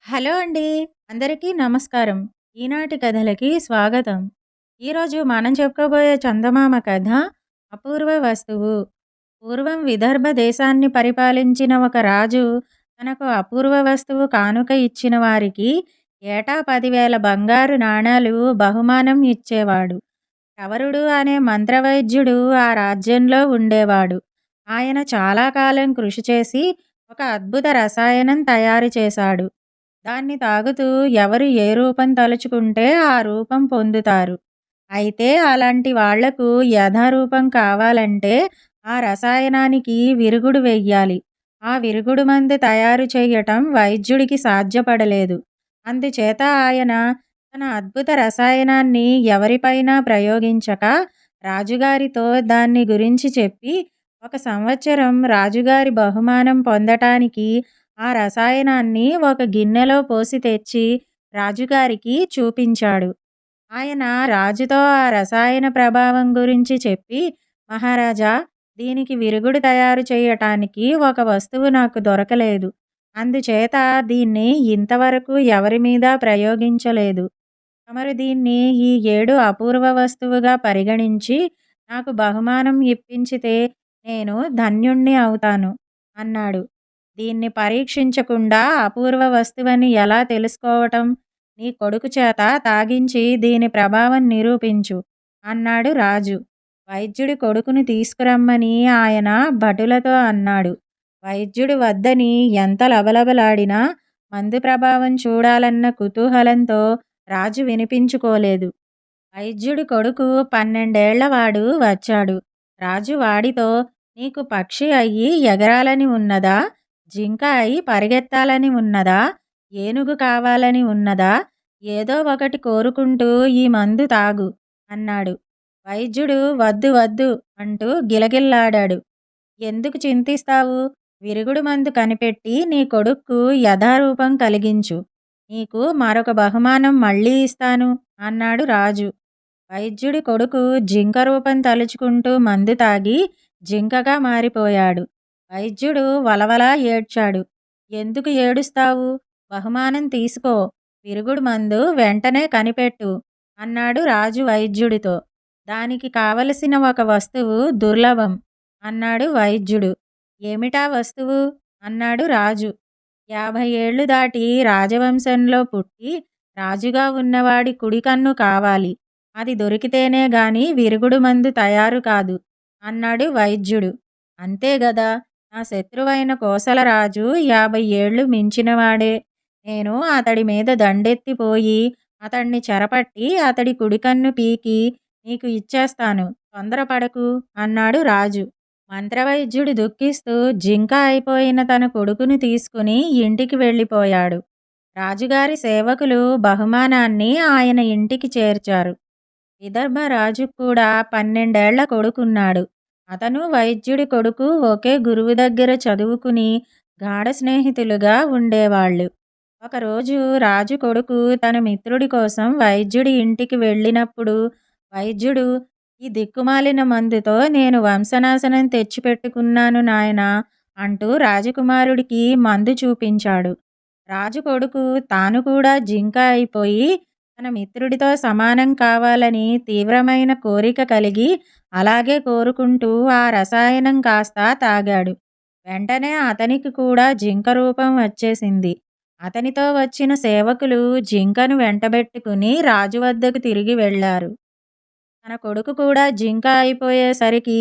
Hello అండి. అందరికీ నమస్కారం. ఈనాటి కథలకి స్వాగతం. ఈరోజు మనం చెప్పుకోబోయే చందమామ కథ 'అపూర్వ వస్తువు'. పూర్వం విదర్భ దేశాన్ని పరిపాలించిన ఒక రాజు తనకు అపూర్వ వస్తువు కానుక ఇచ్చిన వారికి ఏటా 10,000 బంగారు నాణాలు బహుమానం ఇచ్చేవాడు. కవరుడు అనే మంత్రవైద్యుడు ఆ రాజ్యంలో ఉండేవాడు. ఆయన చాలా కాలం కృషి చేసి ఒక అద్భుత రసాయనం తయారు చేశాడు. దాన్ని తాగుతూ ఎవరు ఏ రూపం తలుచుకుంటే ఆ రూపం పొందుతారు. అయితే అలాంటి వాళ్లకు యథారూపం కావాలంటే ఆ రసాయనానికి విరుగుడు వెయ్యాలి. ఆ విరుగుడు మందు తయారు చేయటం వైద్యుడికి సాధ్యపడలేదు. అందుచేత ఆయన తన అద్భుత రసాయనాన్ని ఎవరిపైనా ప్రయోగించక రాజుగారితో దాన్ని గురించి చెప్పి 1 సంవత్సరం రాజుగారి బహుమానం పొందటానికి ఆ రసాయనాన్ని ఒక గిన్నెలో పోసి తెచ్చి రాజుగారికి చూపించాడు. ఆయన రాజుతో ఆ రసాయన ప్రభావం గురించి చెప్పి, మహారాజా, దీనికి విరుగుడు తయారు చేయటానికి ఒక వస్తువు నాకు దొరకలేదు. అందుచేత దీన్ని ఇంతవరకు ఎవరి మీద ప్రయోగించలేదు. తమరు దీన్ని ఈ 7 అపూర్వ వస్తువుగా పరిగణించి నాకు బహుమానం ఇప్పించితే నేను ధన్యుణ్ణి అవుతాను అన్నాడు. దీన్ని పరీక్షించకుండా అపూర్వ వస్తువని ఎలా తెలుసుకోవటం? నీ కొడుకు చేత తాగించి దీని ప్రభావం నిరూపించు అన్నాడు రాజు. వైద్యుడి కొడుకుని తీసుకురమ్మని ఆయన భటులతో అన్నాడు. వైద్యుడు వద్దని ఎంత లబలబలాడినా మందు ప్రభావం చూడాలన్న కుతూహలంతో రాజు వినిపించుకోలేదు. వైద్యుడి కొడుకు 12 ఏళ్లవాడు వచ్చాడు. రాజు వాడితో, నీకు పక్షి అయ్యి ఎగరాలని ఉన్నదా? జింక అయి పరిగెత్తాలని ఉన్నదా? ఏనుగు కావాలని ఉన్నదా? ఏదో ఒకటి కోరుకుంటూ ఈ మందు తాగు అన్నాడు. వైద్యుడు వద్దు వద్దు అంటూ గిలగిల్లాడాడు. ఎందుకు చింతిస్తావు? విరుగుడు మందు కనిపెట్టి నీ కొడుక్కు యథారూపం కలిగించు. నీకు మరొక బహుమానం మళ్ళీ ఇస్తాను అన్నాడు రాజు. వైద్యుడి కొడుకు జింక రూపం తలుచుకుంటూ మందు తాగి జింకగా మారిపోయాడు. వైద్యుడు వలవలా ఏడ్చాడు. ఎందుకు ఏడుస్తావు? బహుమానం తీసుకో. విరుగుడు మందు వెంటనే కనిపెట్టు అన్నాడు రాజు వైద్యుడితో. దానికి కావలసిన ఒక వస్తువు దుర్లభం అన్నాడు వైద్యుడు. ఏమిటా వస్తువు? అన్నాడు రాజు. 50 ఏళ్లు దాటి రాజవంశంలో పుట్టి రాజుగా ఉన్నవాడి కుడికన్ను కావాలి. అది దొరికితేనే గాని విరుగుడు మందు తయారు కాదు అన్నాడు వైద్యుడు. అంతేగదా, నా శత్రువైన కోసలరాజు 50 ఏళ్లు మించినవాడే. నేను అతడి మీద దండెత్తిపోయి అతణ్ణి చెరపట్టి అతడి కుడికన్ను పీకి నీకు ఇచ్చేస్తాను, తొందరపడకు అన్నాడు రాజు. మంత్రవైద్యుడు దుఃఖిస్తూ జింక అయిపోయిన తన కొడుకుని తీసుకుని ఇంటికి వెళ్ళిపోయాడు. రాజుగారి సేవకులు బహుమానాన్ని ఆయన ఇంటికి చేర్చారు. విదర్భ రాజుకు కూడా 12 ఏళ్ల కొడుకున్నాడు. అతను వైద్యుడి కొడుకు ఒకే గురువు దగ్గర చదువుకుని గాఢ స్నేహితులుగా ఉండేవాళ్ళు. ఒకరోజు రాజు కొడుకు తన మిత్రుడి కోసం వైద్యుడి ఇంటికి వెళ్ళినప్పుడు వైద్యుడు, ఈ దిక్కుమాలిన మందుతో నేను వంశనాశనం తెచ్చిపెట్టుకున్నాను నాయనా అంటూ రాజకుమారుడికి మందు చూపించాడు. రాజు కొడుకు తాను కూడా జింక అయిపోయి తన మిత్రుడితో సమానం కావాలని తీవ్రమైన కోరిక కలిగి అలాగే కోరుకుంటూ ఆ రసాయనం కాస్త తాగాడు. వెంటనే అతనికి కూడా జింక రూపం వచ్చేసింది. అతనితో వచ్చిన సేవకులు జింకను వెంటబెట్టుకుని రాజు వద్దకు తిరిగి వెళ్ళారు. తన కొడుకు కూడా జింక అయిపోయేసరికి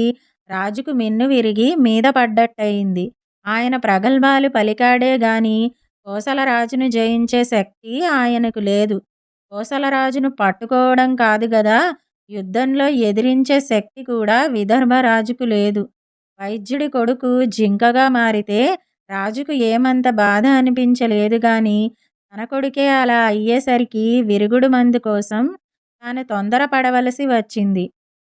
రాజుకు మిన్ను విరిగి మీద పడ్డట్టయింది. ఆయన ప్రగల్భాలు పలికాడే గాని కోసలరాజును జయించే శక్తి ఆయనకు లేదు. కోసలరాజును పట్టుకోవడం కాదు గదా, యుద్ధంలో ఎదిరించే శక్తి కూడా విదర్భరాజుకు లేదు. వైద్యుడి కొడుకు జింకగా మారితే రాజుకు ఏమంత బాధ అనిపించలేదు గాని తన కొడుకే అలా అయ్యేసరికి విరుగుడు మందు కోసం తాను తొందరపడవలసి వచ్చింది.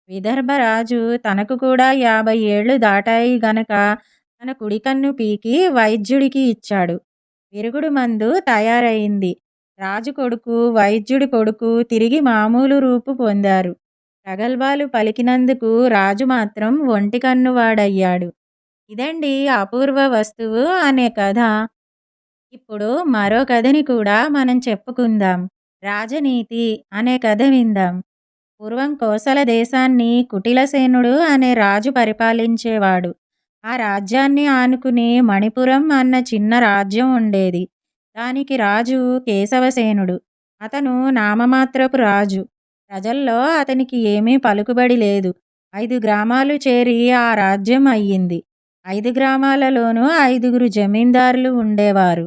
విదర్భరాజు తనకు కూడా 50 ఏళ్లు దాటాయి గనక తన కుడికన్ను పీకి వైద్యుడికి ఇచ్చాడు. విరుగుడు మందు తయారయింది. రాజు కొడుకు వైద్యుడి కొడుకు తిరిగి మామూలు రూపు పొందారు. ప్రగల్భాలు పలికినందుకు రాజు మాత్రం ఒంటికన్నువాడయ్యాడు. ఇదండి 'అపూర్వ వస్తువు' అనే కథ. ఇప్పుడు మరో కథని కూడా మనం చెప్పుకుందాం. రాజనీతి అనే కథ విందాం. పూర్వం కోసల దేశాన్ని కుటిలసేనుడు అనే రాజు పరిపాలించేవాడు. ఆ రాజ్యాన్ని ఆనుకుని మణిపురం అన్న చిన్న రాజ్యం ఉండేది. దానికి రాజు కేశవసేనుడు. అతను నామమాత్రపు రాజు. ప్రజల్లో అతనికి ఏమీ పలుకుబడి లేదు. 5 గ్రామాలు చేరి ఆ రాజ్యం అయ్యింది. 5 గ్రామాలలోనూ 5గురు జమీందారులు ఉండేవారు.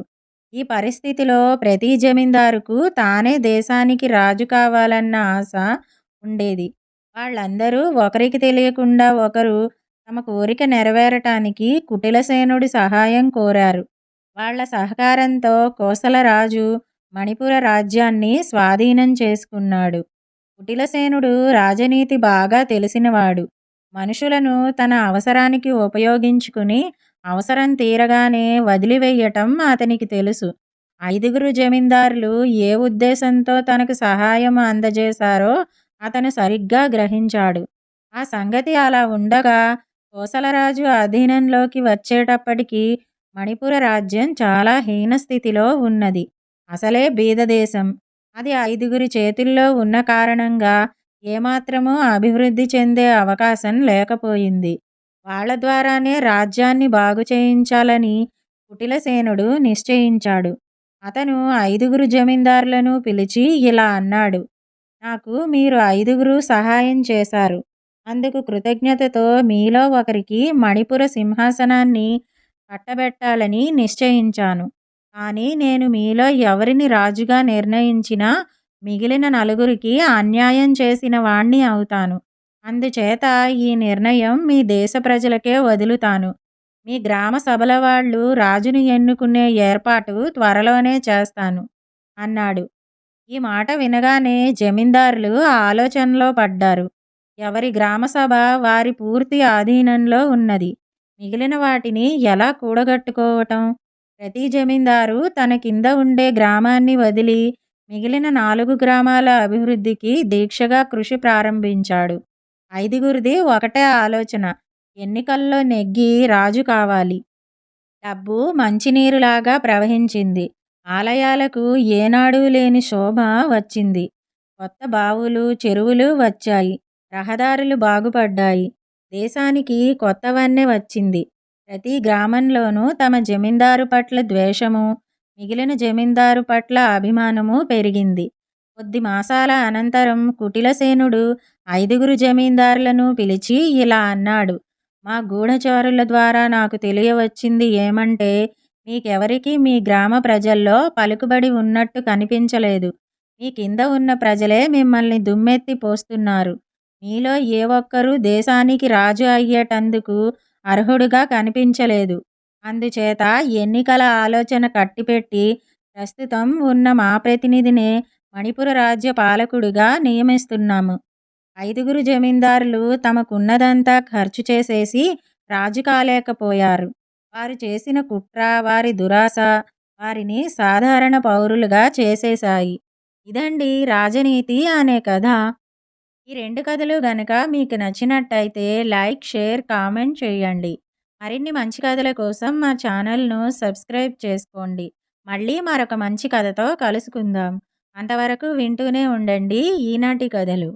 ఈ పరిస్థితిలో ప్రతి జమీందారుకు తానే దేశానికి రాజు కావాలన్న ఆశ ఉండేది. వాళ్ళందరూ ఒకరికి తెలియకుండా ఒకరు తమ కోరిక నెరవేరటానికి కుటిలసేనుడి సహాయం కోరారు. వాళ్ళ సహకారంతో కోసలరాజు మణిపుర రాజ్యాన్ని స్వాధీనం చేసుకున్నాడు. కుటిలసేనుడు రాజనీతి బాగా తెలిసినవాడు. మనుషులను తన అవసరానికి ఉపయోగించుకుని అవసరం తీరగానే వదిలివేయటం అతనికి తెలుసు. 5గురు జమీందారులు ఏ ఉద్దేశంతో తనకు సహాయం అందజేశారో అతను సరిగ్గా గ్రహించాడు. ఆ సంగతి అలా ఉండగా కోసలరాజు అధీనంలోకి వచ్చేటప్పటికి మణిపుర రాజ్యం చాలా హీనస్థితిలో ఉన్నది. అసలే బీదదేశం. అది 5గురి చేతుల్లో ఉన్న కారణంగా ఏమాత్రమూ అభివృద్ధి చెందే అవకాశం లేకపోయింది. వాళ్ళ ద్వారానే రాజ్యాన్ని బాగు చేయించాలని కుటిలసేనుడు నిశ్చయించాడు. అతను 5గురు జమీందారులను పిలిచి ఇలా అన్నాడు. నాకు మీరు 5గురు సహాయం చేశారు. అందుకు కృతజ్ఞతతో మీలో ఒకరికి మణిపుర సింహాసనాన్ని కట్టబెట్టాలని నిశ్చయించాను. కానీ నేను మీలో ఎవరిని రాజుగా నిర్ణయించినా మిగిలిన 4గురికి అన్యాయం చేసిన వాణ్ణి అవుతాను. అందుచేత ఈ నిర్ణయం మీ దేశ ప్రజలకే వదులుతాను. మీ గ్రామ సభల వాళ్ళు రాజును ఎన్నుకునే ఏర్పాటు త్వరలోనే చేస్తాను అన్నాడు. ఈ మాట వినగానే జమీందారులు ఆలోచనలో పడ్డారు. ఎవరి గ్రామసభ వారి పూర్తి ఆధీనంలో ఉన్నది. మిగిలిన వాటిని ఎలా కూడగట్టుకోవటం? ప్రతి జమీందారు తన కింద ఉండే గ్రామాన్ని వదిలి మిగిలిన 4 గ్రామాల అభివృద్ధికి దీక్షగా కృషి ప్రారంభించాడు. 5గురిది ఒకటే ఆలోచన. ఎన్నికల్లో నెగ్గి రాజు కావాలి. డబ్బు మంచినీరులాగా ప్రవహించింది. ఆలయాలకు ఏనాడూ లేని శోభ వచ్చింది. కొత్త బావులు, చెరువులు వచ్చాయి. రహదారులు బాగుపడ్డాయి. దేశానికి కొత్త వన్నె వచ్చింది. ప్రతి గ్రామంలోనూ తమ జమీందారు పట్ల ద్వేషము, మిగిలిన జమీందారు పట్ల అభిమానము పెరిగింది. కొద్ది మాసాల అనంతరం కుటిలసేనుడు 5గురు జమీందారులను పిలిచి ఇలా అన్నాడు. మా గూఢచారుల ద్వారా నాకు తెలియవచ్చింది ఏమంటే మీకెవరికి మీ గ్రామ ప్రజల్లో పలుకుబడి ఉన్నట్టు కనిపించలేదు. మీ కింద ఉన్న ప్రజలే మిమ్మల్ని దుమ్మెత్తి పోస్తున్నారు. మీలో ఏ ఒక్కరూ దేశానికి రాజు అయ్యేటందుకు అర్హుడుగా కనిపించలేదు. అందుచేత ఎన్నికల ఆలోచన కట్టిపెట్టి ప్రస్తుతం ఉన్న మా ప్రతినిధినే మణిపుర రాజ్య పాలకుడిగా నియమిస్తున్నాము. 5గురు జమీందారులు తమకున్నదంతా ఖర్చు చేసేసి రాజు కాలేకపోయారు. వారు చేసిన కుట్ర, వారి దురాశ వారిని సాధారణ పౌరులుగా చేసేశాయి. ఇదండి రాజనీతి అనే కథ. ఈ 2 కథలు గనక మీకు నచ్చినట్టయితే లైక్, షేర్, కామెంట్ చేయండి. మరిన్ని మంచి కథల కోసం మా ఛానల్ను సబ్స్క్రైబ్ చేసుకోండి. మళ్ళీ మరొక మంచి కథతో కలుసుకుందాం. అంతవరకు వింటూనే ఉండండి ఈనాటి కథలు.